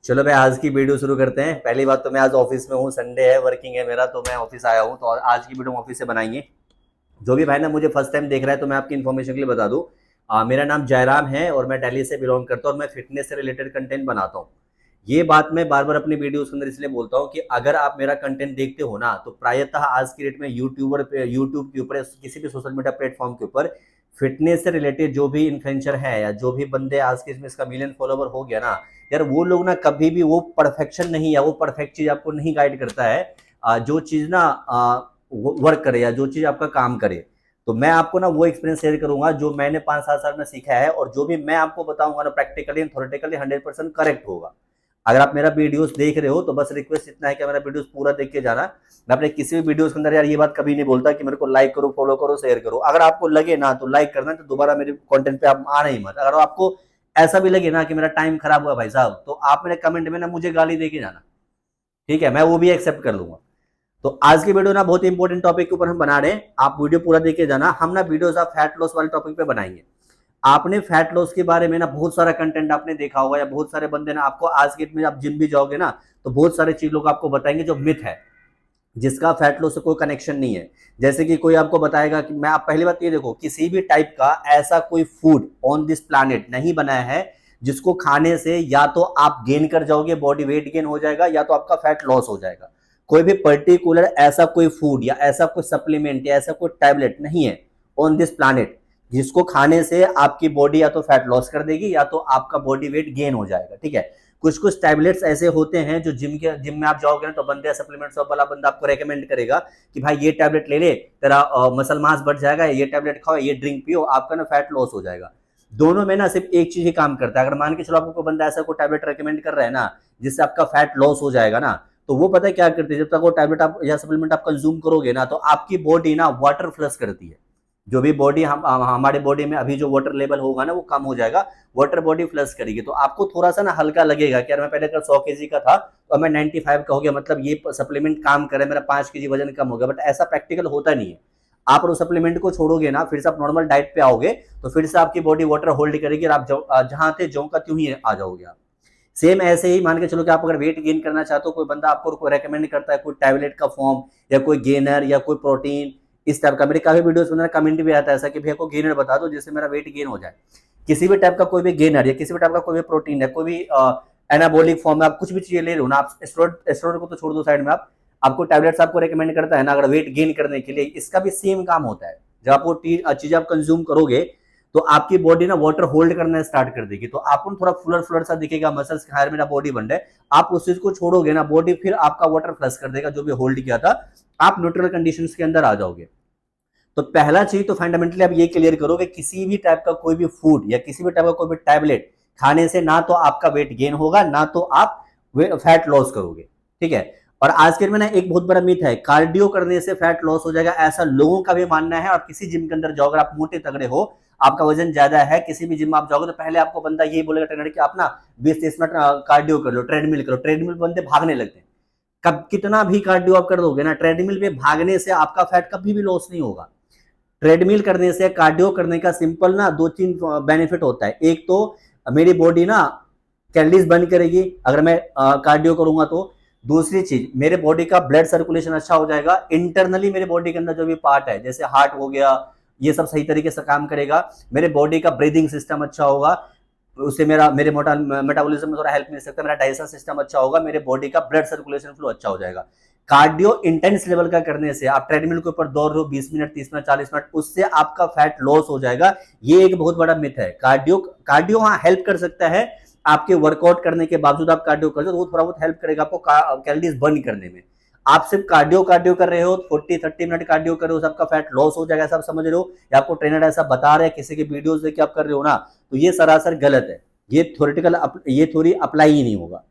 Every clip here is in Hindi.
चलो भाई आज की वीडियो शुरू करते हैं। पहली बात तो मैं आज ऑफिस में हूँ, संडे है, वर्किंग है मेरा, तो मैं ऑफिस आया हूँ। तो आज की वीडियो हम ऑफिस से बनाएंगे। जो भी भाई ना मुझे फर्स्ट टाइम देख रहा है तो मैं आपकी इन्फॉर्मेशन के लिए बता दूँ, मेरा नाम जयराम है और मैं दिल्ली से बिलोंग करता हूँ और मैं फिटनेस से रिलेटेड कंटेंट बनाता हूँ। ये बात मैं बार बार अपनी वीडियोस के अंदर इसलिए बोलता हूँ कि अगर आप मेरा कंटेंट देखते हो ना तो प्रायतः आज की डेट में यूट्यूबर पे, यूट्यूब के ऊपर, किसी भी सोशल मीडिया प्लेटफॉर्म के ऊपर फिटनेस से रिलेटेड जो भी इन्फ्लुएंसर है या जो भी बंदे आज के इसमें इसका मिलियन फॉलोवर हो गया ना यार, वो लोग ना कभी भी वो परफेक्शन नहीं या वो परफेक्ट चीज आपको नहीं गाइड करता है। जो चीज ना वर्क करे या जो चीज आपका काम करे। तो मैं आपको ना वो एक्सपीरियंस शेयर करूंगा जो मैंने 5-7 साल में सीखा है, और जो भी मैं आपको बताऊंगा ना प्रैक्टिकली एंड थ्योरेटिकली 100% करेक्ट होगा। अगर आप मेरा वीडियोस देख रहे हो तो बस रिक्वेस्ट इतना है कि मेरा वीडियोस पूरा देख के जाना। मैं अपने किसी भी वीडियोस के अंदर यार ये बात कभी नहीं बोलता कि मेरे को लाइक करो, फॉलो करो, शेयर करो। अगर आपको लगे ना तो लाइक करना, तो दोबारा मेरे कंटेंट पे आप आना ही मत। अगर आपको ऐसा भी लगे ना कि मेरा टाइम खराब हुआ भाई साहब, तो आप मेरे कमेंट में ना मुझे गाली दे के जाना, ठीक है, मैं वो भी एक्सेप्ट कर लूंगा। तो आज की वीडियो ना बहुत इंपॉर्टेंट टॉपिक के ऊपर हम बना रहे हैं, आप वीडियो पूरा देखे जाना। हम ना वीडियोस आप फैट लॉस वाले टॉपिक पे बनाएंगे। आपने फैट लॉस के बारे में ना बहुत सारा कंटेंट आपने देखा होगा, या बहुत सारे बंदे ना आपको आज के डेट में आप जिम भी जाओगे ना तो बहुत सारे चीज लोग आपको बताएंगे जो मिथ है, जिसका फैट लॉस से कोई कनेक्शन नहीं है। जैसे कि कोई आपको बताएगा कि मैं, आप पहली बात ये देखो, किसी भी टाइप का ऐसा कोई फूड ऑन दिस प्लैनेट नहीं बनाया है जिसको खाने से या तो आप गेन कर जाओगे, बॉडी वेट गेन हो जाएगा, या तो आपका फैट लॉस हो जाएगा। कोई भी पर्टिकुलर ऐसा कोई फूड या ऐसा कोई सप्लीमेंट या ऐसा कोई टैबलेट नहीं है ऑन दिस प्लैनेट जिसको खाने से आपकी बॉडी या तो फैट लॉस कर देगी या तो आपका बॉडी वेट गेन हो जाएगा, ठीक है। कुछ कुछ टैबलेट्स ऐसे होते हैं जो जिम में आप जाओगे ना तो बंदे सप्लीमेंट शॉप वाला बंदा आपको रेकमेंड करेगा कि भाई ये टैबलेट ले ले, तेरा मसल मास बढ़ जाएगा, ये टैबलेट खाओ, ये ड्रिंक पियो, आपका ना फैट लॉस हो जाएगा। दोनों में ना सिर्फ एक चीज ही काम करता है। अगर मान के चलो आपको कोई बंदा ऐसा कोई टैबलेट रेकमेंड कर रहा है ना जिससे आपका फैट लॉस हो जाएगा ना, तो वो पता है क्या करती है, जब तक वो टैबलेट आप या सप्लीमेंट आप कंज्यूम करोगे ना तो आपकी बॉडी ना वाटर फ्लश करती है। जो भी बॉडी हमारे बॉडी में अभी जो वाटर लेवल होगा ना वो कम हो जाएगा, वाटर बॉडी फ्लश करेगी। तो आपको थोड़ा सा ना हल्का लगेगा कि यार मैं पहले अगर 100 kg का था तो मैं 95 का हो गया, मतलब ये सप्लीमेंट काम करे, मेरा 5 kg वजन कम हो गया। बट ऐसा प्रैक्टिकल होता नहीं है। आप उस सप्लीमेंट को छोड़ोगे ना, फिर से आप नॉर्मल डाइट पे आओगे तो फिर से आपकी बॉडी वाटर होल्ड करेगी और आप जहां थे ज्यों का त्यों ही आ जाओगे आप। सेम ऐसे ही मान के चलो कि आप अगर वेट गेन करना चाहते हो, कोई बंदा आपको रेकमेंड करता है कोई टैबलेट का फॉर्म या कोई गेनर या कोई प्रोटीन, इस टाइप का, मेरे काफी वीडियोस में कमेंट भी आता है ऐसा कि भैया को गेनर बता दो जिससे मेरा वेट गेन हो जाए। किसी भी टाइप का कोई भी गेनर या किसी भी टाइप का कोई भी प्रोटीन है, कोई भी एनाबॉलिक फॉर्म में आप कुछ भी चीजें ले लो ना, आप स्टेरॉइड को तो छोड़ दो साइड में, आप आपको टैबलेट्स आपको रेकमेंड करता है ना अगर वेट गेन करने के लिए, इसका भी सेम काम होता है। जब आप वो चीज आप कंज्यूम करोगे तो आपकी बॉडी ना वाटर होल्ड करना स्टार्ट कर देगी, तो आपको थोड़ा फुलर फुलर सा दिखेगा, मसल्स हायर मेरा बॉडी बन रहा है। आप उस चीज को छोड़ोगे ना, बॉडी फिर आपका वाटर फ्लश कर देगा जो भी होल्ड किया था, आप न्यूट्रल कंडीशंस के अंदर आ जाओगे। तो पहला चीज तो फंडामेंटली आप ये क्लियर करो कि किसी भी टाइप का कोई भी फूड या किसी भी टाइप का कोई भी टैबलेट खाने से ना तो आपका वेट गेन होगा ना तो आप फैट लॉस करोगे, ठीक है। और आज के में ना एक बहुत बड़ा मिथ है, कार्डियो करने से फैट लॉस हो जाएगा, ऐसा लोगों का भी मानना है। और किसी जिम के अंदर जाओगे, आप मोटे तगड़े हो, आपका वजन ज्यादा है, किसी भी जिम में आप जाओगे तो पहले आपको बंदा यही बोलेगा ट्रेनर कि आप ना 20-30 मिनट कार्डियो कर लो, ट्रेडमिल करो। ट्रेडमिल बंदे भागने लगते हैं। कब कितना भी कार्डियो आप कर दोगे ना, ट्रेडमिल पे भागने से आपका फैट कभी भी लॉस नहीं होगा। ट्रेडमिल करने से, कार्डियो करने का सिंपल ना 2-3 बेनिफिट होता है। एक तो मेरी बॉडी ना कैलोरीज बर्न करेगी अगर मैं कार्डियो करूंगा तो। दूसरी चीज, मेरे बॉडी का ब्लड सर्कुलेशन अच्छा हो जाएगा, इंटरनली मेरे बॉडी के अंदर जो भी पार्ट है जैसे हार्ट हो गया, ये सब सही तरीके से काम करेगा। मेरे बॉडी का ब्रीदिंग सिस्टम अच्छा होगा, उससे मेरे मेटाबॉलिज्म में थोड़ा हेल्प मिल सकता है। मेरा डाइजेशन सिस्टम अच्छा होगा, मेरे बॉडी का ब्लड सर्कुलेशन फ्लो अच्छा हो जाएगा। कार्डियो इंटेंस लेवल का करने से, आप ट्रेडमिल के ऊपर दौड़ रहे हो 20 मिनट, 30 मिनट, 40 मिनट, उससे आपका फैट लॉस हो जाएगा। ये एक बहुत बड़ा मिथ है। कार्डियो कार्डियो हाँ हेल्प कर सकता है, आपके वर्कआउट करने के बावजूद आप कार्डियो करते हो तो वो थोड़ा बहुत हेल्प करेगा आपको कैलोरीज बर्न करने में। आप सिर्फ कार्डियो कर रहे हो, 40-30 मिनट कार्डियो कर रहे हो, सबका फैट लॉस हो जाएगा, सब समझ रहे हो, या आपको ट्रेनर ऐसा बता रहे हैं, किसी की वीडियोस देख के आप कर रहे हो ना, तो ये सरासर गलत है। ये थ्योरेटिकल, ये थ्योरी अप्लाई ही नहीं होगा।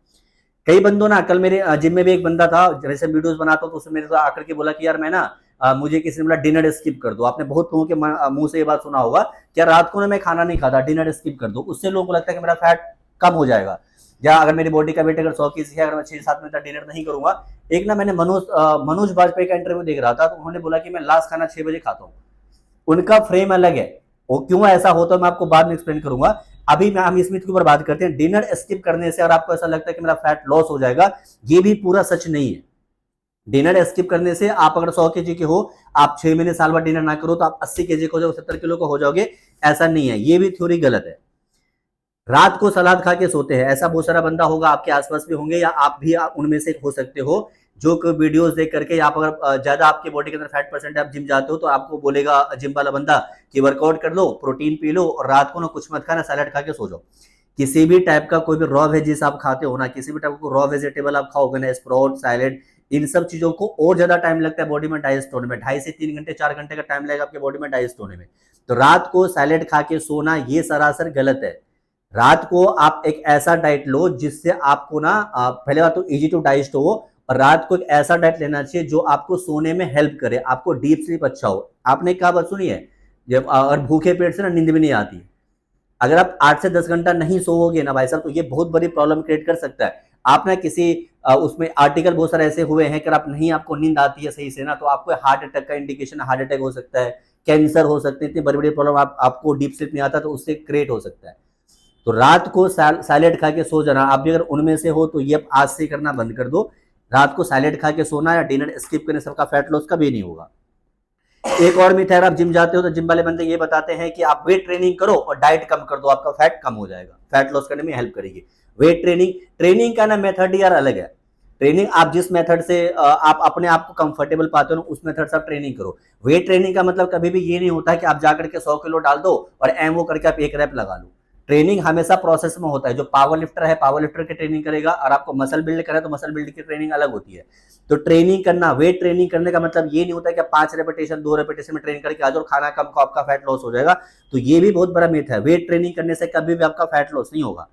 कई बंदों ना, कल मेरे जिम में भी एक बंदा था, जैसे वीडियोस बनाता हूं तो उसने मेरे से आकर के बोला कि यार मैं ना मुझे किसी ने बोला डिनर स्किप कर दो। आपने बहुत लोगों के मुंह से ये बात सुना होगा कि यार रात को ना मैं खाना नहीं खाता, डिनर स्किप कर दो, उससे लोगों को लगता है कि मेरा फैट कम हो जाएगा। या अगर मेरी बॉडी का वेट अगर 100 kg है, अगर मैं 6-7 मिनट तक डिनर नहीं करूंगा। एक ना मैंने मनोज बाजपेयी का इंटरव्यू देख रहा था, तो उन्होंने बोला कि मैं लास्ट खाना 6 बजे खाता हूँ। उनका फ्रेम अलग है, वो क्यों ऐसा होता है मैं आपको बाद में एक्सप्लेन करूंगा। अभी मैं हम इस मिथ के ऊपर बात करते हैं। डिनर स्किप करने से और आपको ऐसा लगता है कि मेरा फैट लॉस हो जाएगा, ये भी पूरा सच नहीं है। डिनर स्किप करने से आप अगर 100 केजी के हो, आप 6 महीने साल भर डिनर ना करो तो आप 80 केजी को, 70 किलो को हो जाओगे, ऐसा नहीं है, ये भी थ्योरी गलत है। रात को सलाद खा के सोते हैं, ऐसा बहुत सारा बंदा होगा, आपके आसपास भी होंगे या आप भी उनमें से हो सकते हो, जो वीडियोस देख करके, आप अगर ज्यादा आपके बॉडी के अंदर फैट परसेंट आप जिम जाते हो तो आपको बोलेगा जिम वाला बंदा कि वर्कआउट कर लो, प्रोटीन पी लो और रात को ना कुछ मत खाना, सैलेड खा के सो जाओ। किसी भी टाइप का कोई भी रॉ वेजिस आप खाते हो ना, किसी भी टाइप का रॉ वेजिटेबल आप खाओगे ना, स्प्राउट, सैलेड, इन सब चीजों को और ज्यादा टाइम लगता है बॉडी में डाइजेस्ट होने में, 2.5 से 3 घंटे 4 घंटे का टाइम लगेगा आपके बॉडी में डाइजेस्ट होने में। तो रात को सैलेड खा के सोना ये सरासर गलत है। रात को आप एक ऐसा डाइट लो जिससे आपको ना पहले बात तो इजी टू डाइजेस्ट हो, और रात को एक ऐसा डाइट लेना चाहिए जो आपको सोने में हेल्प करे, आपको डीप स्लीप अच्छा हो। आपने क्या बात सुनी है, जब और भूखे पेट से ना नींद भी नहीं आती। अगर आप 8 से 10 घंटा नहीं सोओगे ना भाई साहब, तो ये बहुत बड़ी प्रॉब्लम क्रिएट कर सकता है। आप ना किसी उसमें आर्टिकल बहुत सारे ऐसे हुए हैं कि आप नहीं, आपको नींद आती है सही से ना, तो आपको हार्ट अटैक का इंडिकेशन, हार्ट अटैक हो सकता है, कैंसर हो सकते हैं, इतनी बड़ी बड़ी प्रॉब्लम आपको डीप स्लीप नहीं आता तो उससे क्रिएट हो सकता है। तो रात को सैलेड खा के सो जाना, आप भी अगर उनमें से हो तो ये आप आज से करना बंद कर दो। रात को सैलेड खा के सोना या डिनर स्किप करने से आपका फैट लॉस कभी नहीं होगा। एक और मिथ है, अगर आप जिम जाते हो तो जिम वाले बंदे ये बताते हैं कि आप वेट ट्रेनिंग करो और डाइट कम कर दो, आपका फैट कम हो जाएगा, फैट लॉस करने में हेल्प करेगी। वेट ट्रेनिंग, ट्रेनिंग का ना मेथड यार अलग है। ट्रेनिंग आप जिस मेथड से आप अपने आप को कंफर्टेबल पाते हो ना, उस मेथड से आप ट्रेनिंग करो। वेट ट्रेनिंग का मतलब कभी भी ये नहीं होता है कि आप जाकर के 100 किलो डाल दो और एमओ करके आप एक रैप लगा लो। ट्रेनिंग हमेशा प्रोसेस में होता है। जो पावर लिफ्टर है, पावर लिफ्टर की ट्रेनिंग करेगा, और आपको मसल बिल्ड करें तो मसल बिल्ड की ट्रेनिंग अलग होती है। तो ट्रेनिंग करना, वेट ट्रेनिंग करने का मतलब ये नहीं होता कि आप 5 रेपिटेशन 2 रेपिटेशन में ट्रेन करके आ जाओ, खाना कम खाओ, आपका फैट लॉस हो जाएगा। तो ये भी बहुत बड़ा मिथ है। वेट ट्रेनिंग करने से कभी भी आपका फैट लॉस नहीं होगा।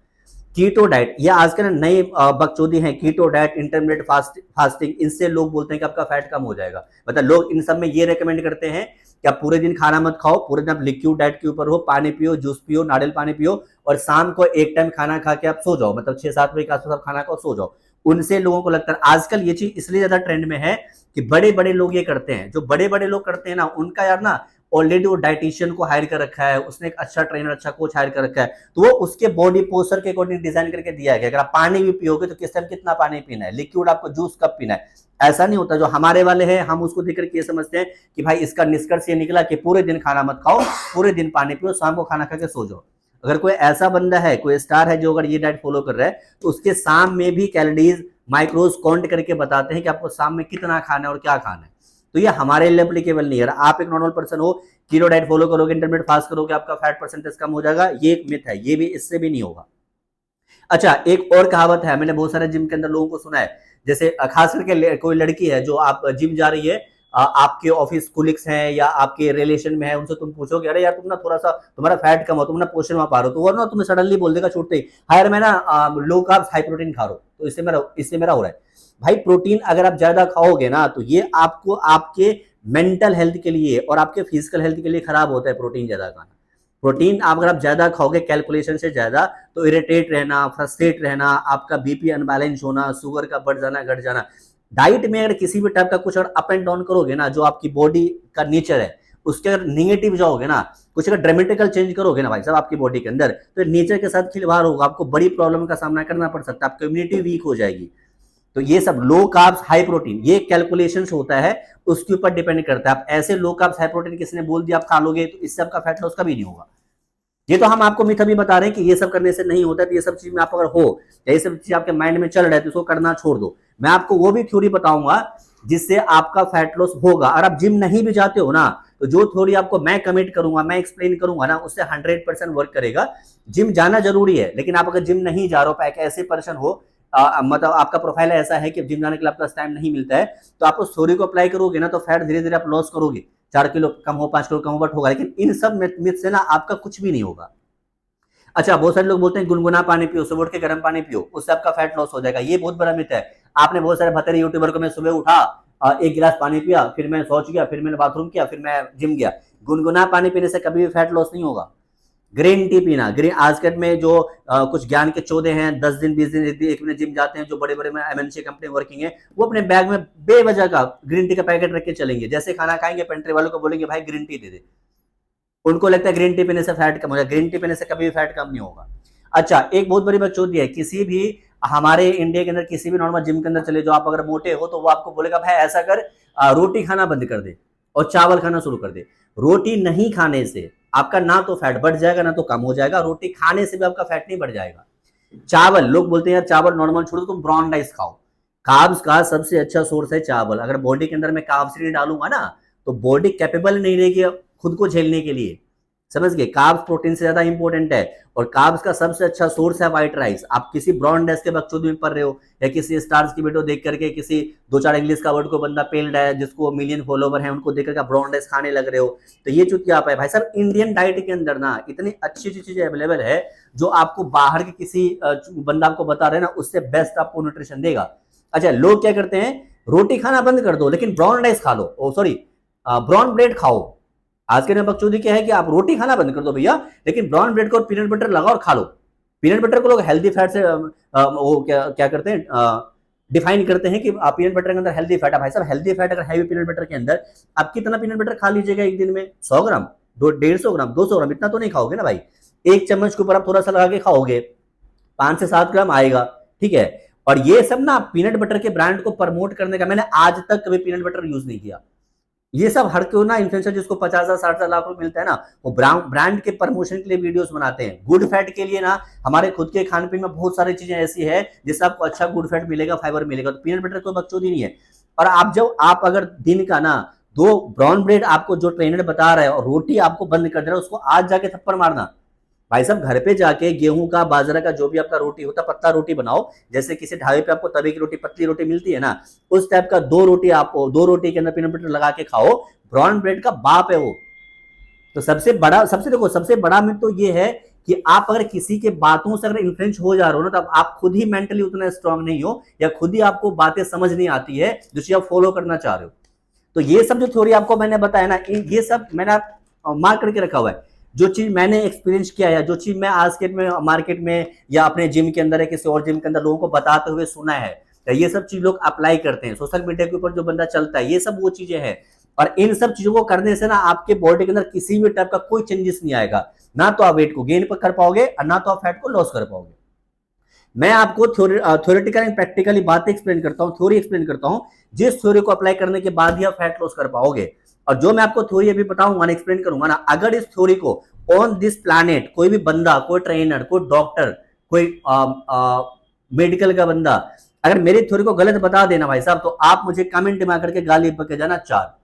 कीटो डाइट, ये आजकल नई बकचोदी है, कीटो डाइट, इंटरमीडिएट फास्टिंग, इनसे लोग बोलते हैं कि आपका फैट कम हो जाएगा। मतलब लोग इन सब में ये रेकमेंड करते हैं कि आप पूरे दिन खाना मत खाओ, पूरे दिन आप लिक्विड डाइट के ऊपर हो, पानी पियो, जूस पियो, नारियल पानी पियो, और शाम को एक टाइम खाना खा के आप सो जाओ, मतलब 6-7 बजे के आसपास आप खाना खाओ, सो जाओ। उनसे लोगों को लगता है, आजकल ये चीज इसलिए ज्यादा ट्रेंड में है कि बड़े बड़े लोग ये करते हैं। जो बड़े बड़े लोग करते हैं ना, उनका यार ना ऑलरेडी वो डाइटिशियन को हायर कर रखा है, उसने एक अच्छा ट्रेनर, अच्छा कोच हायर कर रखा है, तो वो उसके बॉडी पोस्चर के अकॉर्डिंग डिजाइन करके दिया है। अगर आप पानी भी पियोगे तो किस टाइम कितना पानी पीना है, लिक्विड आपको जूस कब पीना है, ऐसा नहीं होता। जो हमारे वाले हैं, हम उसको देख करके ये समझते हैं कि भाई इसका निष्कर्ष ये निकला कि पूरे दिन खाना मत खाओ, पूरे दिन पानी पियो, शाम को खाना खा के सो जाओ। अगर कोई ऐसा बंदा है, कोई स्टार है जो अगर ये डाइट फॉलो कर रहा है, तो उसके शाम में भी कैलोरीज माइक्रोज काउंट करके बताते हैं कि आपको शाम में कितना खाना है और क्या खाना है। तो ये हमारे लिए एप्लीकेबल नहीं है। आप एक नॉर्मल पर्सन हो, कीटो डाइट फॉलो करोगे, इंटरमीडिएट फास्ट करोगे, आपका फैट परसेंटेज कम हो जाएगा, ये एक मिथ है, ये भी, इससे भी नहीं होगा। अच्छा, एक और कहावत है, मैंने बहुत सारे जिम के अंदर लोगों को सुना है, जैसे खास करके कोई लड़की है जो आप जिम जा रही है, आपके ऑफिस कुलिक्स हैं या आपके रिलेशन में है, उनसे तुम पूछोगे अरे यार तुम ना थोड़ा सा, तुम्हारा फैट कम हो, तुम ना पोषण में पा रहे हो, तो वो ना तुम्हें सडनली बोल देगा छूटते ही, हाँ यार मैं ना लो कार्ब्स हाई प्रोटीन खा रहा हूँ, तो इससे मेरा हो रहा है। भाई प्रोटीन अगर आप ज्यादा खाओगे ना, तो ये आपको आपके मेंटल हेल्थ के लिए और आपके फिजिकल हेल्थ के लिए खराब होता है प्रोटीन ज्यादा खाना। प्रोटीन अगर आप ज्यादा खाओगे कैलकुलेशन से ज्यादा, तो इरिटेट रहना, फ्रस्ट्रेट रहना, आपका बीपी अनबैलेंस होना, शुगर का बढ़ जाना, घट जाना। डाइट में अगर किसी भी टाइप का कुछ अगर अप एंड डाउन करोगे ना, जो आपकी बॉडी का नेचर है उसके अगर निगेटिव जाओगे ना, कुछ अगर ड्रामेटिकल चेंज करोगे ना भाई साहब आपकी बॉडी के अंदर, तो नेचर के साथ खिलवाड़ होगा, आपको बड़ी प्रॉब्लम का सामना करना पड़ सकता है, आपकी इम्यूनिटी वीक हो जाएगी। तो ये सब लो कार्ब्स हाई प्रोटीन, ये कैलकुलेशन होता है, उसके ऊपर डिपेंड करता है। आप ऐसे लो कार्ब्स हाई प्रोटीन किसी ने बोल दिया आप खा लोगे, तो इससे आपका फैट लॉस कभी नहीं होगा। ये तो हम आपको मिथ अभी बता रहे हैं कि ये सब करने से नहीं होता, तो ये सब चीज में आप अगर हो, ये सब चीज आपके माइंड में चल रहा है, तो इसको करना छोड़ दो। मैं आपको वो भी थ्योरी बताऊंगा जिससे आपका फैट लॉस होगा। और आप जिम नहीं भी जाते हो ना, तो जो थ्योरी आपको मैं कमिट करूंगा, मैं एक्सप्लेन करूंगा ना, उससे 100% वर्क करेगा। जिम जाना जरूरी है, लेकिन आप अगर जिम नहीं जा रहे हो, एक ऐसे पर्सन हो, मतलब आपका प्रोफाइल ऐसा है कि जिम जाने के लिए आपका टाइम नहीं मिलता है, तो आप उस थ्योरी को अप्लाई करोगे ना, तो फैट धीरे धीरे आप लॉस करोगे, 4 किलो कम हो, 5 किलो कम हो, बट होगा। लेकिन इन सब मिथ से ना आपका कुछ भी नहीं होगा। अच्छा, बहुत सारे लोग बोलते हैं गुनगुना पानी पियो, सुबह उठ के गर्म पानी पियो, उससे आपका फैट लॉस हो जाएगा, ये बहुत बड़ा मिथ है। आपने बहुत सारे भतेरे यूट्यूबर को, मैं सुबह उठा, एक गिलास पानी पिया, फिर मैं शौच गया, फिर मैंने बाथरूम किया, फिर मैं जिम गया। गुनगुना पानी पीने से कभी भी फैट लॉस नहीं होगा। ग्रीन टी पीना, ग्रीन आजकल में जो कुछ ज्ञान के चौदह हैं, 10 दिन 20 दिन एक महीने जिम जाते हैं, जो बड़े बड़े एमएनसी कंपनी वर्किंग है, वो अपने बैग में बेवजह का ग्रीन टी का पैकेट रख के चलेंगे, जैसे खाना खाएंगे पेंट्री वालों को बोलेंगे भाई ग्रीन टी दे दे। उनको लगता है ग्रीन टी पीने से फैट कम हो जाए, ग्रीन टी पीने से कभी भी फैट कम नहीं होगा। अच्छा, एक बहुत बड़ी बात चौथी है, किसी भी हमारे इंडिया के अंदर किसी भी नॉर्मल जिम के अंदर चले जाओ, आप अगर मोटे हो तो वो आपको बोलेगा भाई ऐसा कर, रोटी खाना बंद कर दे और चावल खाना शुरू कर दे। रोटी नहीं खाने से आपका ना तो फैट बढ़ जाएगा ना तो कम हो जाएगा, रोटी खाने से भी आपका फैट नहीं बढ़ जाएगा। चावल, लोग बोलते हैं यार चावल नॉर्मल छोड़ो, तुम ब्राउन राइस खाओ। कार्ब्स का सबसे अच्छा सोर्स है चावल। अगर बॉडी के अंदर मैं कार्ब्स नहीं डालूंगा ना तो बॉडी कैपेबल नहीं रहेगी खुद को झेलने के लिए, समझ गए। कार्ब्स प्रोटीन से ज्यादा इंपॉर्टेंट है और कार्ब्स का सबसे अच्छा सोर्स है व्हाइट राइस। आप किसी ब्राउन राइस के बकचोदी में पढ़ रहे हो या किसी स्टार्स की वीडियो देख करके किसी 2-4 इंग्लिश का वर्ड को बंदा पेल्ड है जिसको मिलियन फॉलोवर है उनको देख करके ब्राउन राइस खाने लग रहे हो, तो ये चुत क्या आप है भाई साहब। इंडियन डाइट के अंदर ना इतनी अच्छी अच्छी चीजें अवेलेबल है जो आपको बाहर के किसी बंदा आपको बता रहे हैं ना उससे बेस्ट आपको न्यूट्रिशन देगा। अच्छा, लोग क्या करते हैं, रोटी खाना बंद कर दो लेकिन ब्राउन राइस खा लो, ओ सॉरी ब्राउन ब्रेड खाओ। आज के बकचोदी क्या है कि आप रोटी खाना बंद कर दो भैया, लेकिन ब्राउन ब्रेड को और पीनट बटर लगाओ और खा लो। पीनट बटर को लोग हेल्दी फैट से वो क्या करते हैं, डिफाइन करते हैं कि पीनट बटर के अंदर हेल्दी फैट है। भाई साहब हेल्दी फैट अगर हैवी पीनट बटर के अंदर, आप कितना पीनट बटर खा लीजिएगा एक दिन में, 100 ग्राम, 150 ग्राम, 200 ग्राम, इतना तो नहीं खाओगे ना भाई। एक चम्मच के ऊपर आप थोड़ा सा लगा के खाओगे, 5 से 7 ग्राम आएगा, ठीक है। और ये सब ना पीनट बटर के ब्रांड को प्रमोट करने का, मैंने आज तक कभी पीनट बटर यूज नहीं किया। ये सब हर क्यों ना इन्फ्लुएंसर जिसको 50,000-60,000 लाख रुपए मिलता है ना, वो ब्रांड के प्रमोशन के लिए वीडियोस बनाते हैं। गुड फैट के लिए ना हमारे खुद के खान पीन में बहुत सारी चीजें ऐसी है जिससे आपको अच्छा गुड फैट मिलेगा, फाइबर मिलेगा। तो पीनट बटर कोई बकचोदी नहीं है। और आप अगर दिन का ना 2 ब्राउन ब्रेड आपको जो ट्रेनर बता रहा है और रोटी आपको बंद कर दे रहा है, उसको आज जाके थप्पड़ मारना। भाई साहब घर पे जाके गेहूं का, बाजरा का, जो भी आपका रोटी होता है, पत्ता रोटी बनाओ। जैसे किसी ढाबे पे आपको तवे की रोटी, पतली रोटी मिलती है ना, उस टाइप का 2 रोटी आप 2 रोटी के अंदर पीनट बटर लगा के खाओ। ब्राउन ब्रेड का बाप है वो। तो सबसे बड़ा मिथ तो ये है कि आप अगर किसी के बातों से अगर इन्फ्लुएंस हो जा रहे हो ना, तब आप खुद ही मेंटली उतना स्ट्रांग नहीं हो या खुद ही आपको बातें समझ नहीं आती है जो चीज आप फॉलो करना चाह रहे हो। तो ये सब जो थ्योरी आपको मैंने बताया ना, ये सब मैंने मार्क करके रखा हुआ है। जो चीज मैंने एक्सपीरियंस किया है, जो चीज मैं आज के मार्केट में या अपने जिम के अंदर है किसी और जिम के अंदर लोगों को बताते हुए सुना है, तो ये सब चीज लोग अप्लाई करते हैं। सोशल मीडिया के ऊपर जो बंदा चलता है, ये सब वो चीजें हैं। और इन सब चीजों को करने से ना आपके बॉडी के अंदर किसी भी टाइप का कोई चेंजेस नहीं आएगा। ना तो आप वेट को गेन कर पाओगे और ना तो आप फैट को लॉस कर पाओगे। मैं आपको थ्योरेटिकल एंड प्रैक्टिकली बातें एक्सप्लेन करता हूँ, थ्योरी एक्सप्लेन करता हूँ, जिस थ्योरी को अप्लाई करने के बाद ही आप फैट लॉस कर पाओगे। और जो मैं आपको थ्योरी अभी बताऊंगा ना, एक्सप्लेन करूंगा ना, अगर इस थ्योरी को ऑन दिस प्लैनेट कोई भी बंदा, कोई ट्रेनर, कोई डॉक्टर, कोई मेडिकल का बंदा अगर मेरी थ्योरी को गलत बता देना भाई साहब, तो आप मुझे कमेंट में आकर के गाली बक के जाना 4।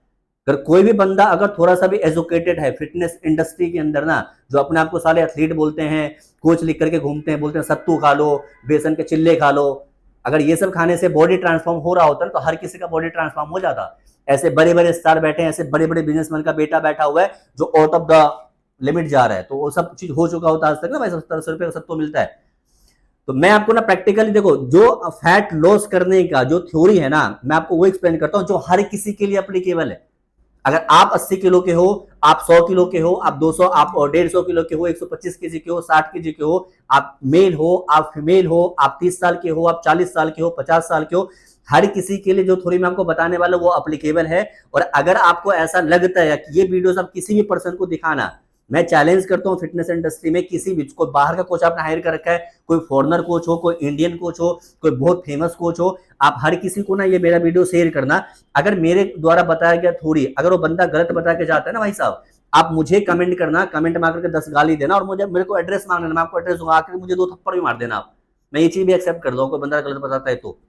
अगर कोई भी बंदा अगर थोड़ा सा भी एजुकेटेड है फिटनेस इंडस्ट्री के अंदर ना, जो अपने आप को साले एथलीट बोलते हैं, कोच लिख करके घूमते हैं, बोलते हैं सत्तू खा लो, बेसन के चिल्ले खा लो, अगर ये सब खाने से बॉडी ट्रांसफॉर्म हो रहा होता है तो हर किसी का बॉडी ट्रांसफॉर्म हो जाता। ऐसे बड़े बड़े स्टार बैठे हैं, ऐसे बड़े बड़े बिजनेसमैन का बेटा बैठा हुआ है जो आउट ऑफ द लिमिट जा रहा है, तो वो सब चीज हो चुका होता आज तक ना भाई। 70 रुपए का सत्तू मिलता है। तो मैं आपको ना प्रैक्टिकली देखो, जो फैट लॉस करने का जो थ्योरी है ना, मैं आपको वो एक्सप्लेन करता हूं जो हर किसी के लिए एप्लीकेबल है। अगर आप 80 किलो के हो, आप 100 किलो के हो, आप 200, आप 150 किलो के हो, 125 केजी के हो, 60 केजी के हो, आप मेल हो, आप फीमेल हो, आप 30 साल के हो, आप 40 साल के हो, 50 साल के हो, हर किसी के लिए जो थ्योरी मैं आपको बताने वाला वो एप्लीकेबल है। और अगर आपको ऐसा लगता है कि ये वीडियोस आप किसी भी पर्सन को दिखाना, मैं चैलेंज करता हूं फिटनेस इंडस्ट्री में किसी भी, कोई बाहर का कोच आपने हायर कर रखा है, कोई फॉरेनर कोच हो, कोई इंडियन कोच हो, कोई बहुत फेमस कोच हो, आप हर किसी को ना ये मेरा वीडियो शेयर करना। अगर मेरे द्वारा बताया गया थ्योरी अगर वो बंदा गलत बता के जाता है ना भाई साहब, आप मुझे कमेंट करना, कमेंट में आकर के 10 गाली देना और मेरे को एड्रेस मांगना, मैं आपको एड्रेस दूंगा, आकर मुझे 2 थप्पड़ भी मार देना आप। मैं ये चीज भी एक्सेप्ट कर दूंगा, कोई बंदा गलत बताता है तो।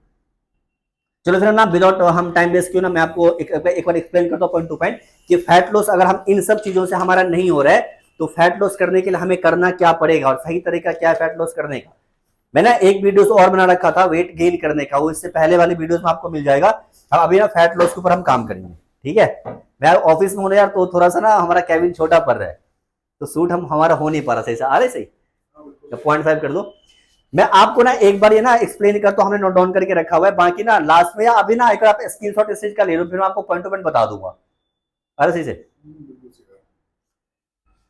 चलो फिर ना विदाउट हम टाइम वेस्ट क्यों ना, मैं आपको एक बार एक्सप्लेन करता हूँ पॉइंट टू पॉइंट कि फैट लॉस अगर हम इन सब चीजों से हमारा नहीं हो रहा है तो फैट लॉस करने के लिए हमें करना क्या पड़ेगा और सही तरीका क्या है फैट लॉस करने का। मैंने एक वीडियो और बना रखा था वेट गेन करने का, वो इससे पहले वाले वीडियोस में आपको मिल जाएगा। अब अभी ना फैट लॉस के ऊपर हम काम करेंगे, ठीक है। मैं ऑफिस में हूं यार, तो थोड़ा सा ना हमारा कैबिन छोटा पड़ रहा है, तो सूट हमारा हो नहीं पा रहा सही से। आ रहे सही, 0.5 कर दो। मैं आपको ना एक बार ये ना एक्सप्लेन करता हूं, हमने नोट डाउन करके रखा हुआ है, बाकी ना लास्ट में या अभी ना एक आप स्क्रीनशॉट इस चीज का ले लो, फिर मैं आपको पॉइंट टू पॉइंट बता दूंगा। आ रहे सही से।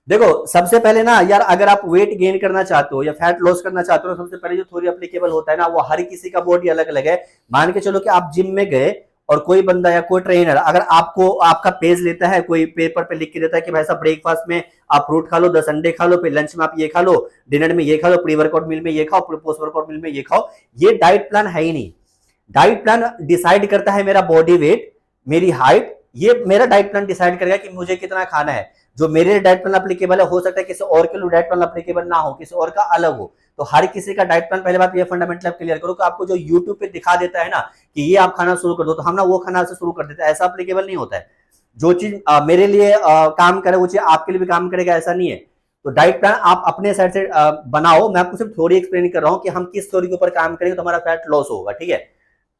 देखो सबसे पहले ना यार, अगर आप वेट गेन करना चाहते हो या फैट लॉस करना चाहते हो, सबसे पहले जो थ्योरी एप्लीकेबल होता है ना, वो हर किसी का बॉडी अलग अलग है। मान के चलो कि आप जिम में गए और कोई बंदा या कोई ट्रेनर अगर आपको आपका पेज लेता है, कोई पेपर पे लिख के देता है कि भाई साहब ब्रेकफास्ट में आप फ्रूट खा लो, 10 अंडे खा लो, फिर लंच में आप ये खा लो, डिनर में ये खा लो, प्री वर्कआउट मील में ये खाओ, पोस्ट वर्कआउट मील में ये खाओ, ये डाइट प्लान है ही नहीं। डाइट प्लान डिसाइड करता है मेरा बॉडी वेट, मेरी हाइट, ये मेरा डाइट प्लान डिसाइड करेगा कि मुझे कितना खाना है। जो मेरे लिए डाइट प्लान अप्लीकेबल है, हो सकता है किसी और के लिए डाइट प्लान अप्लीकेबल ना हो, किसी और का अलग हो। तो हर किसी का डाइट प्लान, पहले बात ये फंडामेंटल आप क्लियर करो कि आपको जो यूट्यूब पे दिखा देता है ना कि ये आप खाना शुरू कर दो, तो हम ना वो खाना से शुरू कर देते हैं, ऐसा अप्लीकेबल नहीं होता है। जो चीज मेरे लिए काम करे वो चीज आपके लिए भी काम करेगा, ऐसा नहीं है। तो डाइट प्लान आप अपने साइड से बनाओ। मैं आपको सिर्फ थ्योरी एक्सप्लेन कर रहा हूँ कि हम किस थ्योरी के ऊपर काम करेंगे तो हमारा फैट लॉस होगा, ठीक है।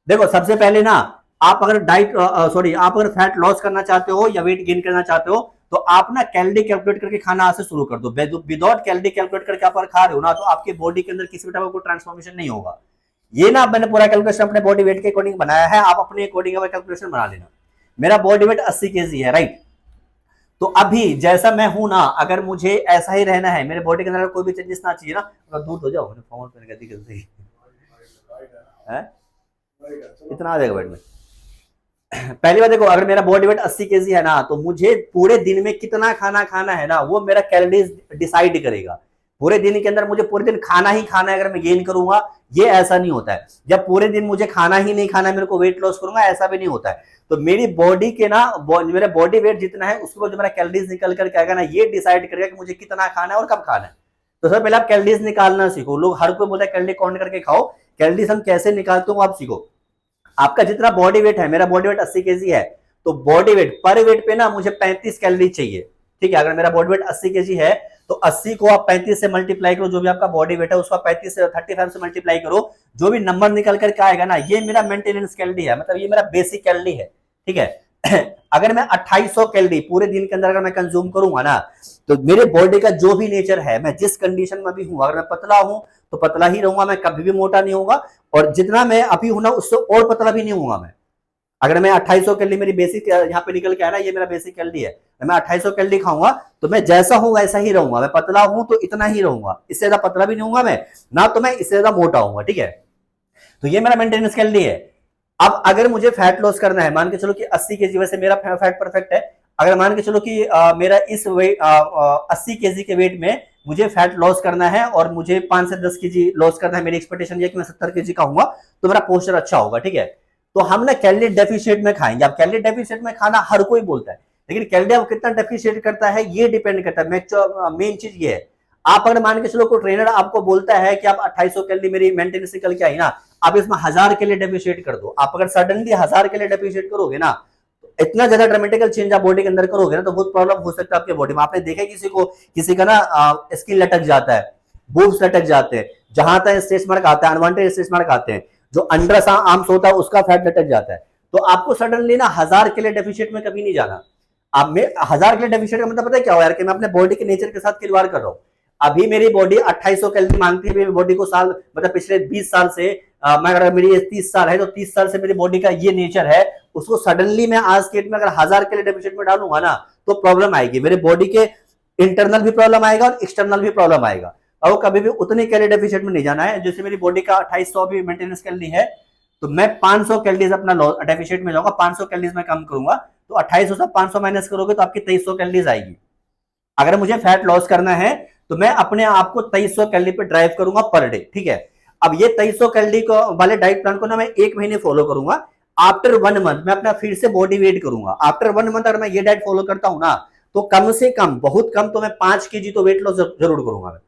देखो सबसे पहले ना, आप अगर आप अगर फैट लॉस करना चाहते हो या वेट गेन करना चाहते हो, तो आप ना कैलोरी कैलकुलेट करके खाना आज से शुरू कर दो। विदाउट कैलोरी कैलकुलेट करके आप अगर खा रहे हो ना, तो आपके बॉडी के अंदर किसी भी टाइप का ट्रांसफॉर्मेशन नहीं होगा। ये ना मैंने पूरा कैलकुलेशन अपने बॉडी वेट के अकॉर्डिंग बनाया है, आप अपने अकॉर्डिंग कैलकुलेशन बना लेना। मेरा बॉडी वेट 80 केजी है, राइट। तो अभी जैसा मैं हूं ना, अगर मुझे ऐसा ही रहना है, मेरे बॉडी के अंदर कोई भी चेंजेस ना चाहिए ना, तो दूर हो जाओ, फॉर्मल पहन के दिक्कत सही है, इतना आ जाएगा वेट में। पहली बात देखो, अगर मेरा बॉडी वेट 80 केजी है ना, तो मुझे पूरे दिन में कितना खाना खाना है ना, वो मेरा कैलोरीज डिसाइड करेगा। पूरे दिन के अंदर मुझे पूरे दिन खाना ही खाना है अगर मैं गेन करूंगा, ये ऐसा नहीं होता है। जब पूरे दिन मुझे खाना ही नहीं खाना है, मेरे को वेट लॉस करूंगा, ऐसा भी नहीं होता है। तो मेरी बॉडी के ना, मेरा बॉडी वेट जितना है उसके बाद जो मेरा कैलोरीज निकल कर क्या ना, ये डिसाइड करेगा कि मुझे कितना खाना है और कब खाना है। तो सबसे पहले आप कैलोरीज निकालना सीखो। लोग हर कोई बोलता है कैलोरी काउंट करके खाओ, कैलोरीज हम कैसे निकालते हो आप सीखो। आपका जितना बॉडी वेट है, मेरा बॉडी वेट 80 केजी है, तो बॉडी वेट पर वेट पे ना मुझे 35 कैलोरी चाहिए, ठीक है। अगर मेरा बॉडी वेट 80 केजी है, तो 80 को आप 35 से मल्टीप्लाई करो, जो भी आपका बॉडी वेट है उसको 35 से 35 से मल्टीप्लाई करो, जो भी नंबर निकल कर के आएगा ना, ये मेरा मेंटेनेंस कैलोरी है, मतलब ये मेरा बेसिक कैलोरी है, ठीक है। अगर मैं 2800 कैलोरी पूरे दिन के अंदर अगर मैं कंज्यूम करूंगा ना, तो मेरे बॉडी का जो भी नेचर है, मैं जिस कंडीशन में भी हूं, अगर मैं पतला हूं तो पतला ही रहूंगा, मैं कभी भी मोटा नहीं होऊंगा, और जितना मैं अभी हूं ना उससे और पतला भी नहीं होऊंगा मैं। अगर मैं 2800 कैलोरी मेरी बेसिक यहाँ पे निकल के आया ना, ये मेरा बेसिक कैलोरी है, मैं 2800 कैलोरी खाऊंगा तो मैं जैसा हूं वैसा ही रहूंगा। मैं पतला हूं तो इतना ही रहूंगा, इससे ज्यादा पतला भी नहीं होऊंगा मैं, ना तो मैं इससे ज्यादा मोटा होऊंगा, ठीक है। तो ये मेरा मेंटेनेंस कैलोरी है। अब अगर मुझे फैट लॉस करना है, मान के चलो कि 80 केजी वैसे मेरा फैट परफेक्ट है, अगर मान के चलो कि मेरा इस वेट 80 केजी के वेट में मुझे फैट लॉस करना है और मुझे 5 से 10 केजी लॉस करना है, मेरी एक्सपेक्टेशन ये कि मैं 70 केजी का हूंगा तो मेरा पोस्चर अच्छा होगा, ठीक है। तो हम ना कैलोरी डेफिशिएट में खाएंगे। अब कैलोरी डेफिशिएट में खाना हर कोई बोलता है, लेकिन कैलोरी अब कितना डेफिशिएट करता है ये डिपेंड करता है। मेन चीज ये है, आप अगर मान के चलो कोई ट्रेनर आपको बोलता है कि आप 2800 कैलोरी मेरी मेंटेनेंस निकल के आई ना, आप इसमें 1000 कैलोरी डेफिशिएट कर दो। आप अगर सडनली 1000 कैलोरी डेफिशिएट करोगे ना, तो इतना ज्यादा ड्रामेटिकल चेंज आप बॉडी के अंदर करोगे ना, तो बहुत प्रॉब्लम हो सकता है आपके बॉडी में। आपने देखा किसी का ना स्किन लटक जाता है, बूब्स लटक जाते हैं, जहां तक स्ट्रेच मार्क आता है, अनवांटेड स्ट्रेच मार्क आते हैं, जो अंडर आर्म्स होता है उसका फैट लटक जाता है। तो आपको सडनली ना 1000 कैलोरी डेफिशिएट में कभी नहीं जाना। अब मैं 1000 कैलोरी डेफिशिएट का मतलब पता है क्या हो यार, कि मैं अपने बॉडी के नेचर के साथ खिलवाड़ कर रहा हूं। अभी मेरी बॉडी 2800 कैलोरी मांगती है, मेरी बॉडी को साल मतलब पिछले 20 साल से मैं अगर मेरी 30 साल है तो 30 साल से मेरी बॉडी का ये नेचर है, उसको सडनली मैं आज के डेट में अगर 1000 कैलोरी डेफिशिएट में डालूंगा ना, तो प्रॉब्लम आएगी। मेरे बॉडी के इंटरनल भी प्रॉब्लम आएगा और एक्सटर्नल भी प्रॉब्लम आएगा। और कभी भी उतनी कैलोरी डेफिशिएट में नहीं जाना है। जैसे मेरी बॉडी का 2800 भी मेंटेनेंस कैलोरी है, तो मैं 500 कैलोरीज अपना डेफिशिएट में जाऊंगा, 500 कैलोरीज में कम करूंगा, तो 2800 से 500 माइनस करोगे तो आपकी 2300 कैलोरीज आएगी। अगर मुझे फैट लॉस करना है तो मैं अपने आप को 2300 कैलोरी पे ड्राइव करूंगा पर डे, ठीक है। अब ये 2300 कैलोरी को वाले डाइट प्लान को ना मैं 1 महीने फॉलो करूंगा। आफ्टर 1 मंथ मैं अपना फिर से बॉडी वेट करूंगा। आफ्टर 1 मंथ अगर मैं ये डाइट फॉलो करता हूं ना, तो कम से कम, बहुत कम तो मैं 5 केजी तो वेट लॉस जरूर करूंगा।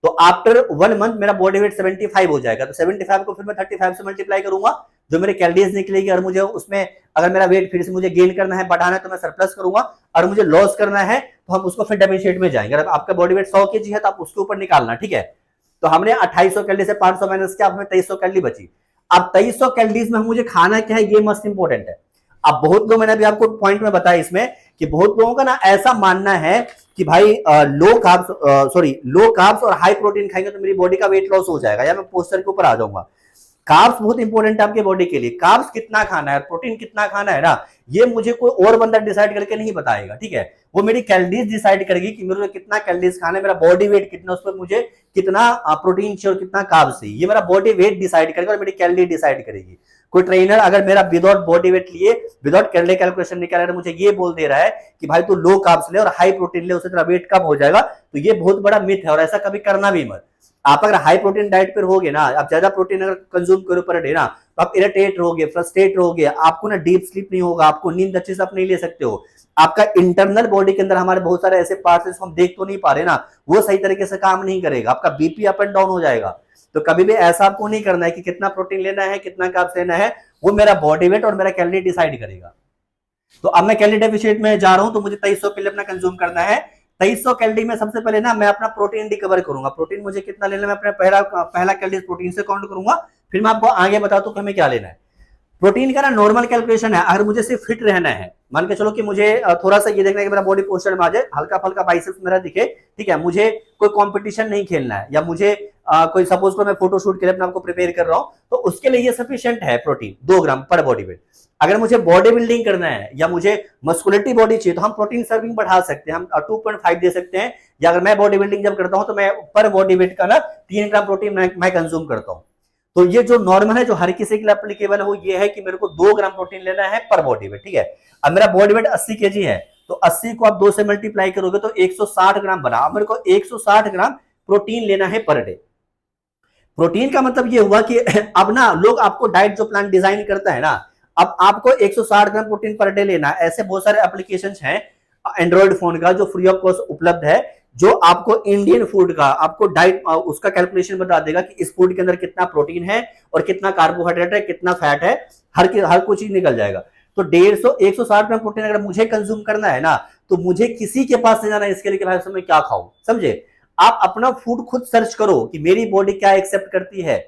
तो आफ्टर 1 मंथ मेरा बॉडी वेट 75 हो जाएगा, तो 75 को फिर मैं 35 से मल्टीप्लाई करूंगा, जो मेरे कैलोरीज निकलेगी। और मुझे उसमें अगर मेरा वेट फिर से मुझे गेन करना है, बढ़ाना है, तो मैं सरप्लस करूंगा। और मुझे लॉस करना है तो हम उसको फिर डेफिशिएट में जाएंगे। अगर आपका बॉडी वेट 100 केजी है तो आप उसके ऊपर निकालना, ठीक है। तो हमने 2800 कैलोरी से 500 माइनस किया, हमें 2300 कैलोरी बची। अब 2300 कैलोरीज में मुझे खाना क्या है, ये मस्ट इंपॉर्टेंट है। अब बहुत लोग, मैंने अभी आपको पॉइंट में बताया इसमें, कि बहुत लोगों का ना ऐसा मानना है कि भाई लो कार्ब्स और हाई प्रोटीन खाएंगे तो मेरी बॉडी का वेट लॉस हो जाएगा या मैं पोस्चर के ऊपर आ जाऊंगा। कार्ब्स बहुत इंपॉर्टेंट है आपके बॉडी के लिए। कार्ब्स कितना खाना है, प्रोटीन कितना खाना है ना, ये मुझे कोई और बंदा डिसाइड करके नहीं बताएगा, ठीक है। वो मेरी कैलोरीज डिसाइड करेगी कि मेरे को कितना कैलोरीज खाना है, मेरा बॉडी वेट कितना, उस पर मुझे कितना प्रोटीन चाहिए और कितना कार्ब्स चाहिए, ये मेरा बॉडी वेट डिसाइड करेगा और मेरी कैलोरी डिसाइड करेगी। कोई ट्रेनर अगर मेरा विदाउट बॉडी वेट लिए, विदाउट कैलोरी कैलकुलेशन निकाल रहा है, मुझे ये बोल दे रहा है कि भाई तू लो कार्ब्स ले और हाई प्रोटीन ले, उससे तेरा वेट कम हो जाएगा, तो ये बहुत बड़ा मिथ है और ऐसा कभी करना भी मत। आप अगर हाई प्रोटीन डाइट पर होगे ना, आप ज्यादा प्रोटीन अगर कंज्यूम करो पर डे ना, तो आप इरिटेट रहोगे, फ्रस्ट्रेट रहोगे, आपको ना डीप स्लीप नहीं होगा, आपको नींद अच्छे से आप नहीं ले सकते हो। आपका इंटरनल बॉडी के अंदर हमारे बहुत सारे ऐसे पार्ट्स जिसको हम देख तो नहीं पा रहे ना, वो सही तरीके से काम नहीं करेगा, आपका बीपी अप एंड डाउन हो जाएगा। तो कभी भी ऐसा आपको नहीं करना है कि कितना प्रोटीन लेना है, कितना कार्ब्स लेना है, वो मेरा बॉडी वेट और मेरा कैलोरी डिसाइड करेगा। तो अब मैं कैलोरी डेफिशिएट में जा रहा हूं, तो मुझे 2300 कैलोरी अपना कंज्यूम करना है। 2300 कैलोरी में सबसे पहले ना मैं अपना प्रोटीन रिकवर करूंगा। प्रोटीन मुझे कितना लेना है, मैं अपना पहला कैलोरी प्रोटीन से काउंट करूंगा, फिर मैं आपको आगे बताता हूं कि हमें क्या लेना है। प्रोटीन का ना नॉर्मल कैलकुलेशन है, अगर मुझे सिर्फ फिट रहना है, मान के चलो कि मुझे थोड़ा सा ये देखना है कि मेरा बॉडी पोस्चर में आ जाए, हल्का फल्का बाइसेप्स मेरा दिखे, ठीक है, मुझे कोई कंपटीशन नहीं खेलना है, या मुझे कोई सपोज को मैं फोटोशूट के लिए अपने आपको प्रिपेयर कर रहा हूं, तो उसके लिए ये सफिशिएंट है प्रोटीन 2 ग्राम पर बॉडी वेट। अगर मुझे बॉडी बिल्डिंग करना है या मुझे मस्कुलिटी बॉडी चाहिए, तो हम प्रोटीन सर्विंग बढ़ा सकते हैं, हम 2.5 दे सकते हैं, या अगर मैं बॉडी बिल्डिंग जब करता हूं तो मैं पर बॉडी वेट का ना 3 ग्राम प्रोटीन मैं कंज्यूम करता हूं। तो ये जो नॉर्मल है, जो हर किसी के लिए एप्लीकेबल है, वो ये है कि मेरे को 2 ग्राम प्रोटीन लेना है पर बॉडी वेट, ठीक है। अब मेरा बॉडी वेट 80 केजी है, तो 80 को आप 2 से मल्टीप्लाई करोगे तो 160 ग्राम बना। अब मेरे को 160 ग्राम प्रोटीन लेना है पर डे। प्रोटीन का मतलब ये हुआ कि अब ना लोग आपको डाइट जो प्लान डिजाइन करता है ना, अब आपको 160 ग्राम प्रोटीन पर डे लेना है। ऐसे बहुत सारे एप्लीकेशंस हैं एंड्रॉइड फोन का जो फ्री ऑफ कॉस्ट उपलब्ध है, जो आपको इंडियन फूड का आपको डाइट उसका कैलकुलेशन बता देगा कि इस फूड के अंदर कितना प्रोटीन है और कितना कार्बोहाइड्रेट है, कितना फैट है, हर कोई चीज निकल जाएगा। तो 160 ग्राम प्रोटीन अगर मुझे कंज्यूम करना है ना, तो मुझे किसी के पास नहीं जाना इसके लिए कि भाई मैं क्या खाऊं, समझे। आप अपना फूड खुद सर्च करो कि मेरी बॉडी क्या एक्सेप्ट करती है।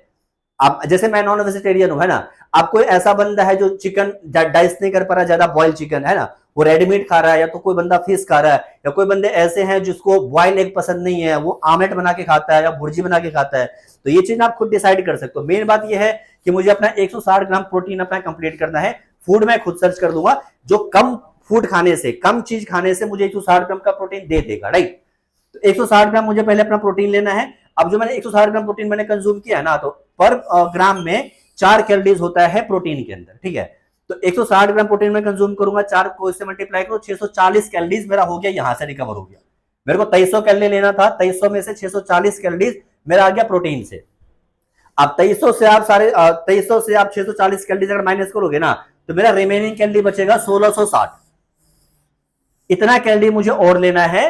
आप जैसे मैं नॉन वेजिटेरियन हूं, है ना, आप कोई ऐसा बंदा है जो चिकन डाइजेस्ट नहीं कर पा रहा, ज्यादा बॉयल चिकन है ना, वो रेडीमेड खा रहा है, या तो कोई बंदा फिश खा रहा है, या कोई बंदे ऐसे हैं जिसको बॉयल एग पसंद नहीं है, वो आमलेट बना के खाता है या भुर्जी बना के खाता है। तो ये चीज आप खुद डिसाइड कर सकते हो। मेन बात ये है कि मुझे अपना 160 ग्राम प्रोटीन अपना कंप्लीट करना है। फूड मैं खुद सर्च कर दूंगा, जो कम फूड खाने से, कम चीज खाने से मुझे 160 ग्राम का प्रोटीन दे देगा, राइट। तो 160 ग्राम मुझे पहले अपना प्रोटीन लेना है। अब जो मैंने 160 ग्राम प्रोटीन मैंने कंज्यूम किया ना, तो पर ग्राम में 4 कैलोरीज होता है प्रोटीन के अंदर, ठीक है। तो 160 ग्राम प्रोटीन में कंज्यूम करूंगा, 4 को इससे मल्टीप्लाई करो, 640 कैलोरीज मेरा हो गया, यहां से रिकवर हो गया। मेरे को 2300 कैलोरी लेना था, 2300 में से 640 कैलोरीज मेरा आ गया प्रोटीन से। अब 2300 से आप 640 कैलोरीज अगर माइनस करोगे ना, तो मेरा रिमेनिंग कैलोरी बचेगा 1660। इतना कैलोरी मुझे और लेना है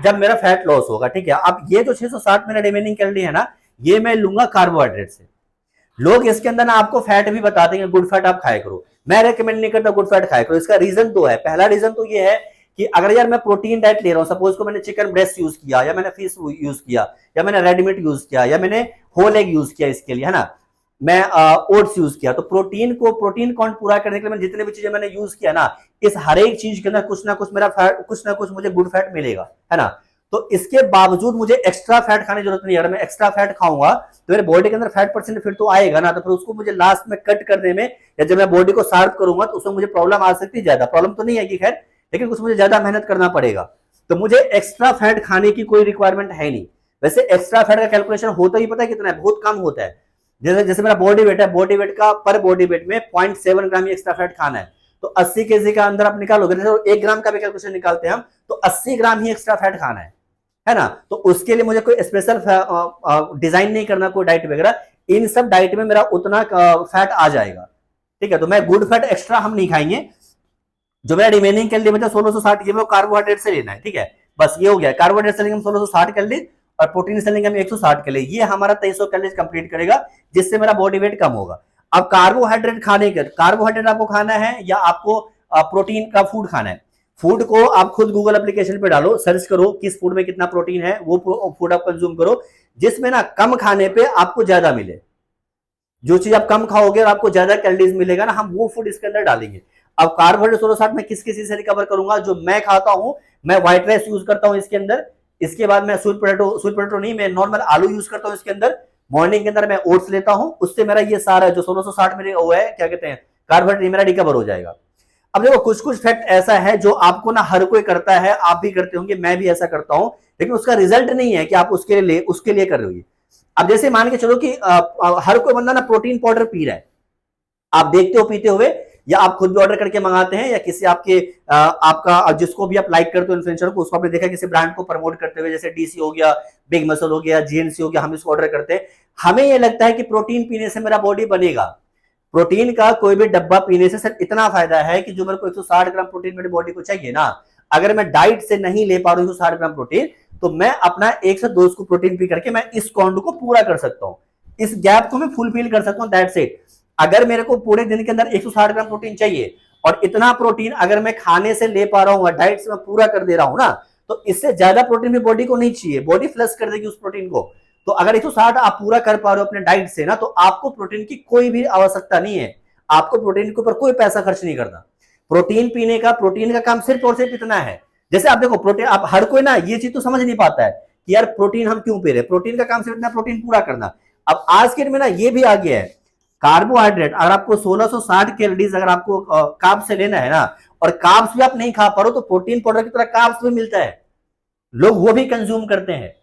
जब मेरा फैट लॉस होगा, ठीक है। अब ये जो 660 मेरा रिमेनिंग कैलोरी है ना, ये मैं लूंगा कार्बोहाइड्रेट से। लोग इसके अंदर ना आपको फैट भी बता देंगे, गुड फैट आप खाया करो, मैं रेकमेंड नहीं करता गुड फैट खाया करो। इसका रीजन 2 है। पहला रीजन तो ये है कि अगर यार मैं प्रोटीन डाइट ले रहा हूं, सपोज को मैंने चिकन ब्रेस्ट यूज किया, या मैंने फिश यूज किया, या मैंने रेडीमेड यूज किया, या मैंने होल एग यूज किया, इसके लिए है ना, मैं ओट्स यूज किया, तो प्रोटीन काउंट पूरा करने के लिए मैंने जितने भी चीजें मैंने यूज किया ना, इस हर एक चीज के अंदर कुछ ना कुछ मेरा फैट, कुछ ना कुछ मुझे गुड फैट मिलेगा, है ना। तो इसके बावजूद मुझे एक्स्ट्रा फैट खाने की जरूरत नहीं है। अगर मैं एक्स्ट्रा फैट खाऊंगा तो मेरे बॉडी के अंदर फैट परसेंट फिर तो आएगा ना, तो फिर उसको मुझे लास्ट में कट करने में, या जब मैं बॉडी को शार्प करूंगा तो उसमें मुझे प्रॉब्लम आ सकती है। ज्यादा प्रॉब्लम तो नहीं है कि खैर, लेकिन कुछ मुझे ज्यादा मेहनत करना पड़ेगा। तो मुझे एक्स्ट्रा फैट खाने की कोई रिक्वायरमेंट है नहीं। वैसे एक्स्ट्रा फैट का कैलकुलेशन होता ही पता है कितना है, बहुत कम होता है। जैसे मेरा बॉडी वेट है, बॉडी वेट का पर बॉडी वेट में 0.7 ग्राम एक्स्ट्रा फैट खाना है। तो 80 केजी का अंदर आप निकालोगे, 1 ग्राम का भी कैलकुलेशन निकालते हैं हम, तो 80 ग्राम ही एक्स्ट्रा फैट खाना है ना। तो उसके लिए मुझे कोई स्पेशल डिजाइन नहीं करना, कोई डाइट वगैरह। इन सब डाइट में मेरा उतना फैट आ जाएगा, ठीक है। तो मैं गुड फैट एक्स्ट्रा हम नहीं खाएंगे। जो मेरा रिमेनिंग कैलोरी बचा 1660, ये मेरे कार्बोहाइड्रेट से लेना है, ठीक है। बस ये हो गया, कार्बोहाइड्रेट से लेंगे हम 1660 कैलोरी और प्रोटीन से लेंगे हम 160 कैलोरी। ये हमारा 2300 कैलोरी कंप्लीट करेगा, जिससे मेरा बॉडी वेट कम होगा। अब कार्बोहाइड्रेट खाने के, कार्बोहाइड्रेट आपको खाना है या आपको प्रोटीन का फूड खाना है। फूड को आप खुद गूगल एप्लीकेशन पे डालो, सर्च करो किस फूड में कितना प्रोटीन है, वो फूड आप कंज्यूम करो जिसमें ना कम खाने पे आपको ज्यादा मिले। जो चीज आप कम खाओगे और आपको ज्यादा कैलोरीज मिलेगा ना, हम वो फूड इसके अंदर डालेंगे। अब कार्बोहाइड्रेट 1660 में किस चीज से रिकवर करूंगा, जो मैं खाता हूं, मैं व्हाइट राइस यूज करता हूं इसके अंदर। इसके बाद मैं स्वीट पोटैटो नहीं, मैं नॉर्मल आलू यूज करता हूं इसके अंदर। मॉर्निंग के अंदर मैं ओट्स लेता हूं, उससे मेरा ये सारा जो 1660 मेरे वो है क्या कहते हैं कार्बोहाइड्रेट मेरा रिकवर हो जाएगा। अब देखो कुछ कुछ फैक्ट ऐसा है जो आपको ना हर कोई करता है, आप भी करते होंगे, मैं भी ऐसा करता हूं, लेकिन उसका रिजल्ट नहीं है कि आप उसके लिए कर रहे हो। अब जैसे मान के चलो कि हर कोई बंदा ना प्रोटीन पाउडर पी रहा है, आप देखते हो पीते हुए, या आप खुद भी ऑर्डर करके मंगाते हैं, या किसी आपके आपका जिसको भी आप लाइक करते हो इन्फ्लुएंसर को, उसको आपने देखा किसी ब्रांड को प्रमोट करते हुए, जैसे डीसी हो गया, बिग मसल हो गया, जीएनसी हो गया, हम इसको ऑर्डर करते हैं। हमें यह लगता है कि प्रोटीन पीने से मेरा बॉडी बनेगा। प्रोटीन का कोई भी डब्बा पीने से सिर्फ इतना फायदा है कि जो मेरे को 160 ग्राम प्रोटीन मेरी बॉडी को चाहिए ना, अगर मैं डाइट से नहीं ले पा रहा हूं 160 ग्राम प्रोटीन, तो मैं अपना 1 से 2 स्कूप प्रोटीन पी करके मैं इस कॉन्ड को पूरा कर सकता हूं, इस गैप को मैं फुलफिल कर सकता हूं, दैट्स इट। अगर मेरे को पूरे दिन के अंदर 160 ग्राम प्रोटीन चाहिए और इतना प्रोटीन अगर मैं खाने से ले पा रहा हूं, डाइट से मैं पूरा कर दे रहा हूं ना, तो इससे ज्यादा प्रोटीन भी बॉडी को नहीं चाहिए, बॉडी फ्लश कर देगी उस प्रोटीन को। तो अगर 160 आप पूरा कर पा रहे हो अपने डाइट से ना, तो आपको प्रोटीन की कोई भी आवश्यकता नहीं है, आपको प्रोटीन के ऊपर कोई पैसा खर्च नहीं करना। प्रोटीन पीने का, प्रोटीन का काम सिर्फ और सिर्फ इतना है। जैसे आप देखो प्रोटीन, आप हर कोई ना ये चीज तो समझ नहीं पाता है कि यार प्रोटीन हम क्यों पी रहे हैं, प्रोटीन का काम सिर्फ इतना प्रोटीन पूरा करना। अब आज के दिन में ना ये भी आ गया है, कार्बोहाइड्रेट अगर आपको 1660 कैलोरीज अगर आपको कार्ब्स से लेना है ना, और कार्ब्स भी आप नहीं खा पा रहे हो, तो प्रोटीन पाउडर की तरह कार्ब्स भी मिलता है, लोग वो भी कंज्यूम करते हैं।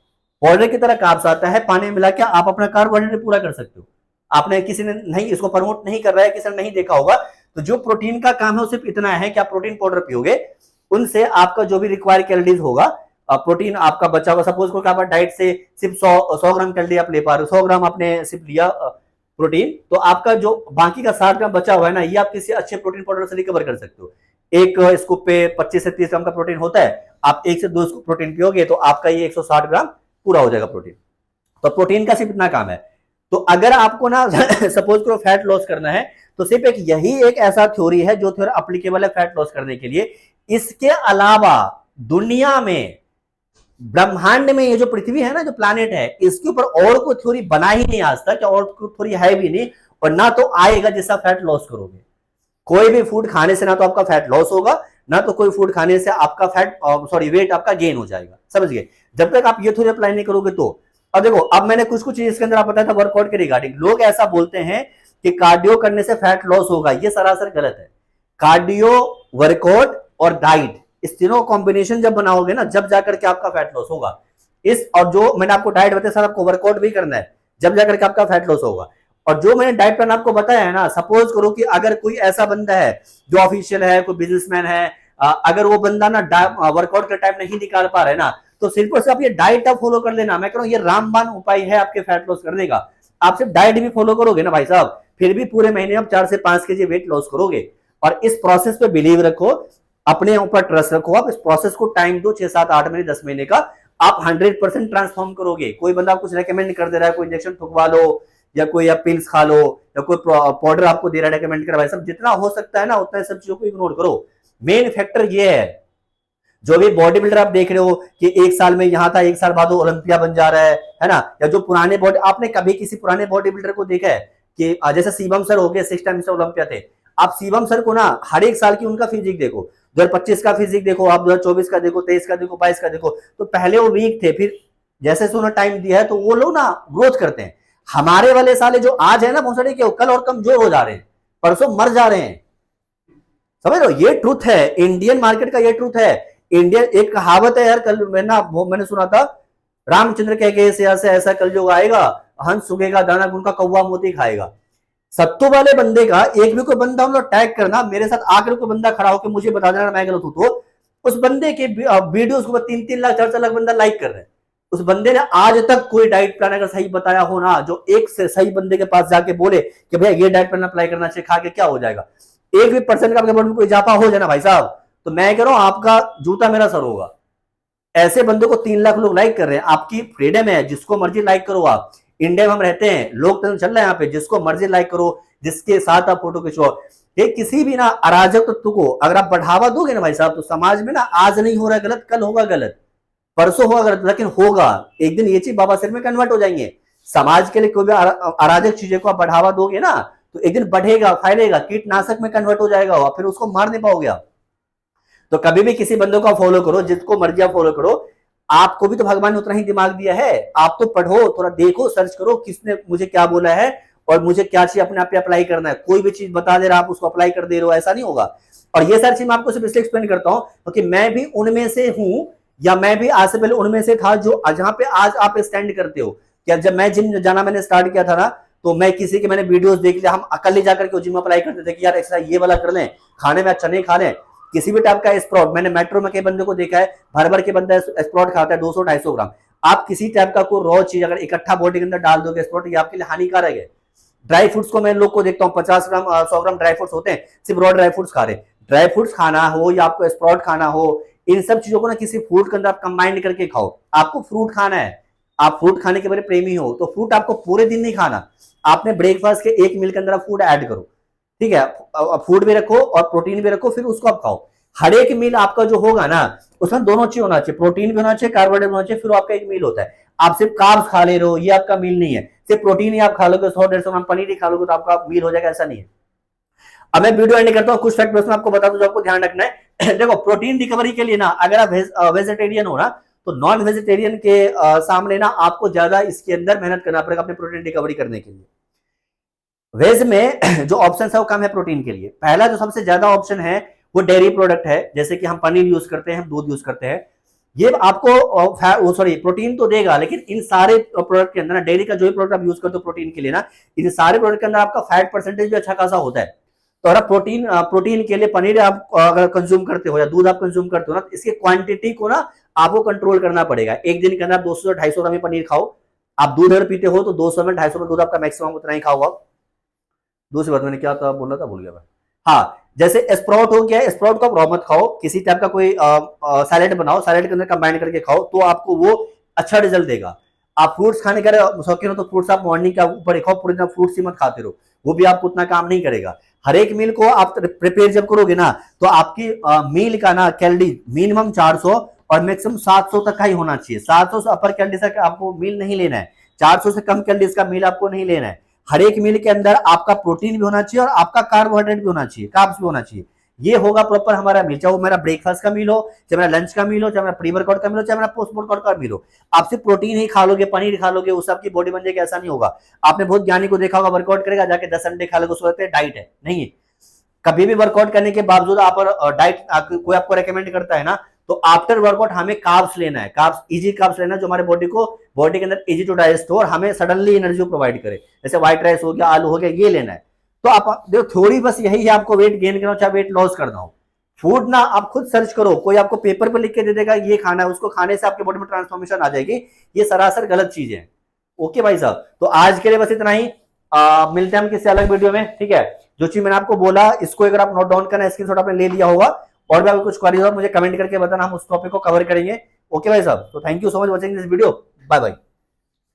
पाउडर की तरह कार्ब्स आता है, पानी में मिला के आप अपना कार्बोहाइड्रेट पूरा कर सकते हो। आपने किसी ने नहीं, इसको प्रमोट नहीं कर रहा है, किसी ने नहीं देखा होगा, तो जो प्रोटीन का काम है वो सिर्फ इतना है कि आप प्रोटीन पाउडर पियोगे, उनसे आपका जो भी रिक्वायर्ड कैलोरीज होगा, प्रोटीन आपका बचा हुआ, सपोज करो कि आप डाइट से सिर्फ 100 ग्राम कैलोरी आप ले पा रहे हो, 100 ग्राम आपने सिर्फ लिया प्रोटीन, तो आपका जो बाकी का 60 ग्राम बचा हुआ है ना, ये आप किसी अच्छे प्रोटीन पाउडर से रिकवर कर सकते हो। एक स्कूप पे 25 से 30 ग्राम का प्रोटीन होता है, आप 1 से 2 स्कूप प्रोटीन पियोगे तो आपका ये 160 ग्राम पूरा हो जाएगा प्रोटीन। तो प्रोटीन का सिर्फ इतना काम है। तो अगर आपको ना सपोज करो फैट लॉस करना है, तो सिर्फ यही एक ऐसा थ्योरी है जो थ्योरी अप्लीकेबल है फैट लॉस करने के लिए। इसके अलावा दुनिया में, ब्रह्मांड में, ये जो पृथ्वी है ना, जो प्लैनेट है, इसके ऊपर और कोई थ्योरी बना ही नहीं आज तक, और कोई थ्योरी है भी नहीं, और ना तो आएगा जिससे फैट लॉस करोगे। कोई भी फूड खाने से ना तो आपका फैट लॉस होगा, ना तो कोई फूड खाने से आपका वेट आपका गेन हो जाएगा, समझ गए। जब तक आप ये थ्योरी अप्लाई नहीं करोगे तो। अब देखो, अब मैंने कुछ कुछ चीज इसके अंदर आप बताया था वर्कआउट के रिगार्डिंग, लोग ऐसा बोलते हैं कि कार्डियो करने से फैट लॉस होगा, ये सरासर गलत है। कार्डियो, वर्कआउट और डाइट, इस तीनों कॉम्बिनेशन जब बनाओगे ना, जब जाकर के आपका फैट लॉस होगा। इस, और जो मैंने आपको डाइट बताया सर, आपको वर्कआउट भी करना है, जब जाकर के आपका फैट लॉस होगा। और जो मैंने डाइट प्लान आपको बताया है ना, सपोज करो कि अगर कोई ऐसा बंदा है जो ऑफिशियल है, कोई बिजनेसमैन है, अगर वो बंदा ना वर्कआउट का टाइम नहीं निकाल पा रहे ना, तो सिर्फ और सिर्फ ये डाइट आप फॉलो कर लेना। मैं कह रहा हूँ ये रामबाण उपाय है आपके फैट लॉस करने का। आप सिर्फ डाइट भी फॉलो करोगे ना भाई साहब, फिर भी पूरे महीने आप 4 से 5 केजी वेट लॉस करोगे। और इस प्रोसेस पे बिलीव रखो, अपने ऊपर ट्रस्ट रखो, आप इस प्रोसेस को टाइम दो, 6, 7, 8 महीने, 10 महीने का, आप 100% ट्रांसफॉर्म करोगे। कोई बंदा कुछ रेकमेंड कर दे रहा है, कोई इंजेक्शन ठुकवा लो, या कोई आप पिल्स खा लो, या कोई पाउडर आपको दे रहा है रेकमेंड कर रहा है, सब जितना हो सकता है ना उतना सब चीजों को इग्नोर करो। मेन फैक्टर ये है, जो भी बॉडी बिल्डर आप देख रहे हो कि 1 साल में यहां था, 1 साल बाद वो ओलंपिया बन जा रहा है ना, या जो पुराने बॉडी, आपने कभी किसी पुराने बॉडी बिल्डर को देखा है कि जैसे शिवम सर हो गए, 6 टाइम मिस्टर ओलंपिया थे, आप शिवम सर को ना हर एक साल की उनका फिजिक देखो, 2025 का फिजिक देखो, आप 2024 का देखो, 23 का देखो, 22 का देखो, तो पहले वो वीक थे, फिर जैसे से उन्होंने टाइम दिया है तो वो लोग ना ग्रोथ करते हैं। हमारे वाले साले जो आज है ना भोसड़ी के, कल और कमजोर हो जा रहे हैं, परसों मर जा रहे हैं, समझ लो। ये ट्रूथ है, इंडियन मार्केट का ये ट्रूथ है। इंडियन, एक कहावत है यार, कल मैंने सुना था, रामचंद्र कह के ऐसे ऐसा कल जो आएगा, हंस सुगेगा दाना गुण का, कौवा मोती खाएगा। सत्तू वाले बंदे का एक भी कोई बंदा हम लोग टैग करना, मेरे साथ आकर कोई बंदा खड़ा होकर मुझे बता देना मैं गलत हूं, तो उस बंदे के वीडियोस को 3-3 लाख 4-4 लाख बंदा लाइक कर रहे हैं। उस बंदे ने आज तक कोई डाइट प्लान अगर सही बताया हो ना, जो एक से सही बंदे के पास जाके बोले कि भैया ये डाइट प्लान अप्लाई करना चाहिए, खा के क्या हो जाएगा, 1% का आपके बॉडी में कोई इजाफा हो जाए ना भाई साहब, तो मैं कह रहा हूं आपका जूता मेरा सर होगा। ऐसे बंदे को 3 लाख लोग लाइक कर रहे हैं, आपकी फ्रीडम है, जिसको मर्जी लाइक करो। आप इंडिया में हम रहते हैं, लोग तो चल रहे हैं यहाँ पे, जिसको मर्जी लाइक करो, जिसके साथ आप फोटो खिंचवाओ। ये किसी भी ना अराजक तत्व को अगर आप बढ़ावा दोगे ना भाई साहब, तो समाज में ना आज नहीं हो रहा है गलत, कल होगा गलत, परसों होगा गलत, लेकिन होगा एक दिन ये चीज बाबा सिर में कन्वर्ट हो जाएंगे। समाज के लिए कोई भी अराजक चीजें को आप बढ़ावा दोगे ना, तो एक दिन बढ़ेगा, फैलेगा, कीटनाशक में कन्वर्ट हो जाएगा, फिर उसको मार नहीं पाओगे आप। तो कभी भी किसी बंदे को फॉलो करो, जिसको मर्जी आप फॉलो करो, आपको भी तो भगवान ने उतना ही दिमाग दिया है, आप तो पढ़ो, थोड़ा देखो, सर्च करो किसने मुझे क्या बोला है और मुझे क्या चीज अपने आप पे अप्लाई करना है। कोई भी चीज बता दे रहा आप उसको अप्लाई कर दे रहे हो, ऐसा नहीं होगा। और ये सारी चीज मैं आपको सिर्फ इसलिए एक्सप्लेन करता हूं क्योंकि मैं भी उनमें से हूं, या मैं भी आज से पहले उनमें से था जो जहां पे आज आप स्टैंड करते हो। क्या जब मैं जिम जाना मैंने स्टार्ट किया था ना, तो मैं किसी के मैंने वीडियोस देख लिया, हम अकेले जाकर के जिम अप्लाई करते थे कि यार एक्सरसाइज ये वाला कर लें, खाने में चने खा लें, किसी भी टाइप का स्प्राउट। मैंने मेट्रो में कई बंदे को देखा है, भर भर के बंदा स्प्राउट खाता है 200-250 ग्राम। आप किसी टाइप का कोई रॉ चीज अगर इकट्ठा बॉडी के अंदर डाल दोगे स्प्राउट, ये आपके लिए हानिकारक है। ड्राई फ्रूट्स को मैं लोग को देखता हूँ 50 ग्राम 100 ग्राम ड्राई फ्रूट्स होते हैं, सिर्फ रॉ ड्राई फ्रूट्स खा रहे। ड्राई फ्रूट्स खाना हो या आपको स्प्राउट खाना हो, इन सब चीजों को ना किसी फ्रूट के अंदर आप कंबाइन करके खाओ। आपको फ्रूट खाना है, आप फ्रूट खाने के बड़े प्रेमी हो, तो फ्रूट आपको पूरे दिन नहीं खाना, आपने ब्रेकफास्ट के एक मील के अंदर आप फूड ऐड करो, ठीक है। फूड भी रखो और प्रोटीन भी रखो, फिर उसको आप खाओ। हर एक मील आपका जो होगा ना, उसमें दोनों चीज होना चाहिए, प्रोटीन भी होना चाहिए, कार्बोहाइड्रेट होना चाहिए, फिर आपका एक मील होता है। आप सिर्फ कार्ब्स खा ले रहे हो, ये आपका मील नहीं है। सिर्फ प्रोटीन ही आप खा लोगे, 100-150 ग्राम पनीर ही खा लोगे तो आपका मील हो जाएगा, ऐसा नहीं है। अब मैं वीडियो एंड करता हूँ, कुछ फैक्ट में आपको बता दूं जो आपको ध्यान रखना है। देखो, प्रोटीन रिकवरी के लिए ना, अगर आप वेजिटेरियन हो ना, तो नॉन वेजिटेरियन के सामने ना आपको ज्यादा इसके अंदर मेहनत करना पड़ेगा अपने प्रोटीन रिकवरी करने के लिए। वेज में जो ऑप्शन है वो कम है प्रोटीन के लिए। पहला जो सबसे ज्यादा ऑप्शन है वो डेयरी प्रोडक्ट है, जैसे कि हम पनीर यूज करते हैं, दूध यूज करते हैं। ये आपको प्रोटीन तो देगा, लेकिन इन सारे प्रोडक्ट के अंदर ना, डेयरी का जो भी प्रोडक्ट आप यूज करते हो प्रोटीन के लिए ना, इन सारे प्रोडक्ट के अंदर आपका फैट परसेंटेज भी अच्छा खासा होता है। तो अगर प्रोटीन के लिए पनीर आप अगर कंज्यूम करते हो या दूध आप कंज्यूम करते हो ना, तो इसकी क्वांटिटी को ना आपको कंट्रोल करना पड़ेगा। एक दिन के अंदर 200 से 250 ग्राम पनीर खाओ। आप दूध अगर पीते हो तो 200 में 250 में दूध आपका मैक्सिमम उतना ही खाओ आप। दूसरी बात मैंने क्या था बोला था, भूल गया मैं। हाँ, जैसे स्प्राउट हो गया, स्प्राउट को आप रॉ मत खाओ, किसी टाइप का कोई सैलेड बनाओ, सैलेड के अंदर कंबाइन करके खाओ, तो आपको वो अच्छा रिजल्ट देगा। आप फ्रूट्स खाने का शौकीन हो तो फ्रूट्स आप मॉर्निंग का ऊपर खाओ, पूरे दिन फ्रूट्स ही मत खाते रहो, वो भी आपको उतना काम नहीं करेगा। हर एक मील को आप प्रिपेयर जब करोगे ना, तो आपकी मील का ना कैलोरी मिनिमम 400 और मैक्सिमम 700 तक का ही होना चाहिए। 700 से अपर कैलोरीज का आपको मील नहीं लेना है, 400 से कम कैलोरीज का मील आपको नहीं लेना है। हर एक मील के अंदर आपका प्रोटीन भी होना चाहिए और आपका कार्बोहाइड्रेट भी होना चाहिए, कार्ब्स भी होना चाहिए। ये होगा प्रॉपर हमारा मील, चाहे वो मेरा ब्रेकफास्ट का मील हो, चाहे मेरा लंच का मील हो, चाहे मेरा प्री वर्कआउट का मील हो, चाहे मेरा पोस्ट वर्कआउट का मील हो। आप सिर्फ प्रोटीन ही खा लोगे, पनीर खा लोगे, उससे आपकी बॉडी बन जाएगी, ऐसा नहीं होगा। आपने बहुत ज्ञानी को देखा होगा, वर्कआउट करेगा जाके 10 अंडे खा लेगा, उसको डाइट है, नहीं है। कभी भी वर्कआउट करने के बावजूद आप डाइट कोई आपको रेकमेंड करता है ना, तो आफ्टर वर्कआउट हमें कार्ब्स लेना है, कार्ब्स, इजी कार्ब्स लेना है, जो हमारे बॉडी के अंदर इजी टू डाइजेस्ट हो और हमें सडनली एनर्जी प्रोवाइड करे। जैसे व्हाइट राइस हो गया, आलू हो गया, ये लेना है। तो आप देखो, थोड़ी बस यही है, आपको वेट गेन करना हो चाहे वेट लॉस करना हो, फूड ना आप खुद सर्च करो, कोई आपको पेपर पर लिख के दे देगा ये खाना है, उसको खाने से आपके बॉडी में ट्रांसफॉर्मेशन आ जाएगी, ये सरासर गलत चीज है। ओके भाई साहब, तो आज के लिए बस इतना ही। मिलते हैं हम किसी अलग वीडियो में, ठीक है। जो चीज मैंने आपको बोला, इसको अगर आप नोट डाउन करना, स्क्रीनशॉट आपने ले लिया होगा, और भी अगर कुछ क्वेरी हो मुझे कमेंट करके बताना, हम उस टॉपिक को कवर करेंगे। ओके भाई साहब, तो thank you so much watching this video, bye bye.